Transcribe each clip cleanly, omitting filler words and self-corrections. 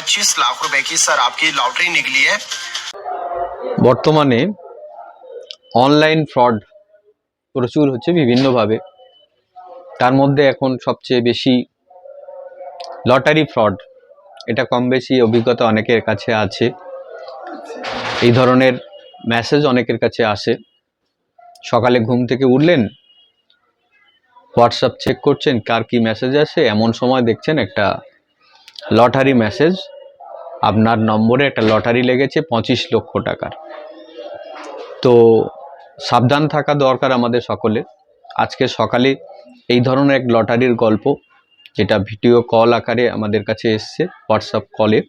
25 लाख रुपए की सर आपकी लॉटरी निकली है। বর্তমানে অনলাইন ফ্রড প্রচুর হচ্ছে বিভিন্নভাবে। তার মধ্যে এখন সবচেয়ে বেশি লটারি ফ্রড, এটা কম বেশি অভিজ্ঞতা অনেকের কাছে আছে। এই ধরনের মেসেজ অনেকের কাছে আসে। সকালে ঘুম থেকে উঠলেন, হোয়াটসঅ্যাপ চেক করছেন কার কি মেসেজ আসে, এমন সময় দেখছেন একটা লটারি মেসেজ, আপনার নম্বরে একটা লটারি লেগেছে 25 লক্ষ টাকার। তো সাবধান থাকা দরকার আমাদের সকলে। আজকে সকালে এই ধরনের এক লটারির গল্প, যেটা ভিডিও কল আকারে আমাদের কাছে এসছে হোয়াটসঅ্যাপ কলে,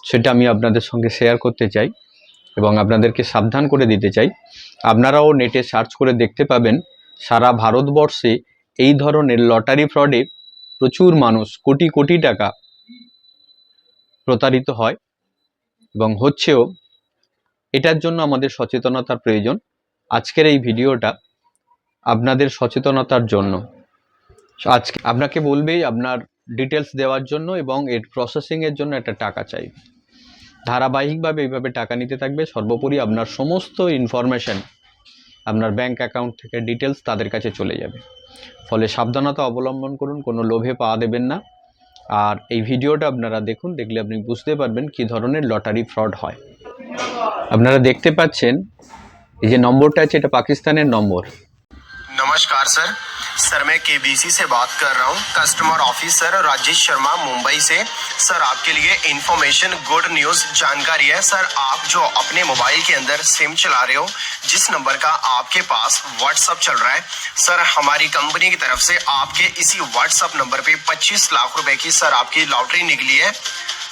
সেটা আমি আপনাদের সঙ্গে শেয়ার করতে চাই এবং আপনাদেরকে সাবধান করে দিতে চাই। আপনারাও নেটে সার্চ করে দেখতে পাবেন, সারা ভারতবর্ষে এই ধরনের লটারি ফ্রডে প্রচুর মানুষ কোটি কোটি টাকা প্রতারিত হয় এবং হচ্ছেও। এটার জন্য আমাদের সচেতনতার প্রয়োজন। আজকের এই ভিডিওটা আপনাদের সচেতনতার জন্য। আজকে আপনাকে বলবেই আপনার ডিটেলস দেওয়ার জন্য এবং এর প্রসেসিংয়ের জন্য একটা টাকা চাই। ধারাবাহিকভাবে এইভাবে টাকা নিতে থাকবে। সর্বোপরি আপনার সমস্ত ইনফরমেশন, আপনার ব্যাংক অ্যাকাউন্ট থেকে ডিটেলস তাদের কাছে চলে যাবে। ফলে সাবধানতা অবলম্বন করুন, কোনো লোভে পা দেবেন না। আর এই ভিডিওটা আপনারা দেখুন, দেখলে আপনি বুঝতে পারবেন কী ধরনের লটারি ফ্রড হয়। আপনারা দেখতে পাচ্ছেন এই যে নম্বরটা আছে, এটা পাকিস্তানের নম্বর। नमस्कार सर। सर मैं केबीसी से बात कर रहा हूँ, कस्टमर ऑफिसर राजेश शर्मा मुंबई से। सर आपके लिए इंफॉर्मेशन गुड न्यूज़ जानकारी है। सर आप जो अपने मोबाइल के अंदर सिम चला रहे हो, जिस नंबर का आपके पास व्हाट्सअप चल रहा है, सर हमारी कंपनी की तरफ से आपके इसी व्हाट्सअप नंबर पे 25 लाख रुपए की सर आपकी लॉटरी निकली है।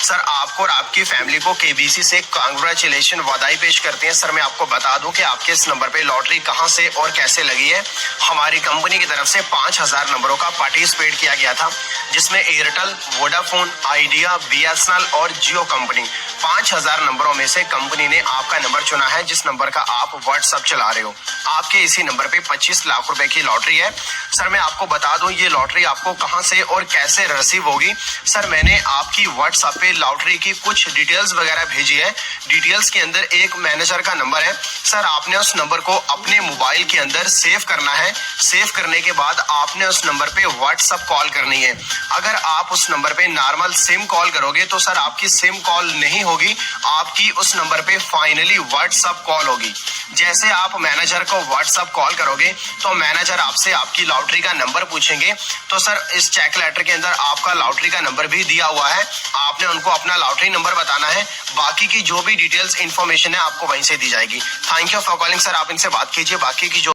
सर आपको और आपकी फैमिली को केबीसी से कांग्रेचुलेशन, बधाई पेश करते हैं। सर मैं आपको बता दूं कि आपके इस नंबर पे लॉटरी कहां से और कैसे लगी है। हमारी कंपनी की तरफ से 5000 नंबरों का पार्टिसिपेट किया गया था, जिसमें एयरटेल, वोडाफोन, आइडिया, बीएसएनएल और जियो कंपनी 5000 नंबरों में से कंपनी ने आपका नंबर चुना है, जिस नंबर का आप व्हाट्सएप चला रहे हो। आपके इसी नंबर पे 25 लाख रुपए की लॉटरी है। सर मैं आपको बता दूं ये लॉटरी आपको कहां से और कैसे रिसीव होगी। सर मैंने आपकी व्हाट्सएप पे लॉटरी की कुछ डिटेल्स वगैरह भेजी है। डिटेल्स के अंदर एक मैनेजर का नंबर है। सर आपने उस नंबर को अपने मोबाइल के अंदर सेव करना है। सेव करने के बाद आपने उस नंबर पे व्हाट्सएप कॉल करनी है। अगर आप उस नंबर पे नॉर्मल सिम कॉल करोगे तो सर आपकी सिम कॉल नहीं होगी, आपकी उस नंबर पे फाइनली व्हाट्सएप कॉल होगी। जैसे आप मैनेजर को व्हाट्सएप कॉल करोगे तो मैनेजर आपसे आपकी लॉटरी का नंबर पूछेंगे। तो सर इस चेक लेटर के अंदर आपका लॉटरी का नंबर भी दिया हुआ है, आपने उनको अपना लॉटरी नंबर बताना है। बाकी की जो भी डिटेल्स इंफॉर्मेशन है आपको वहीं से दी जाएगी। Thank you for calling sir, आप इनसे बात कीजिए। बाकी की जो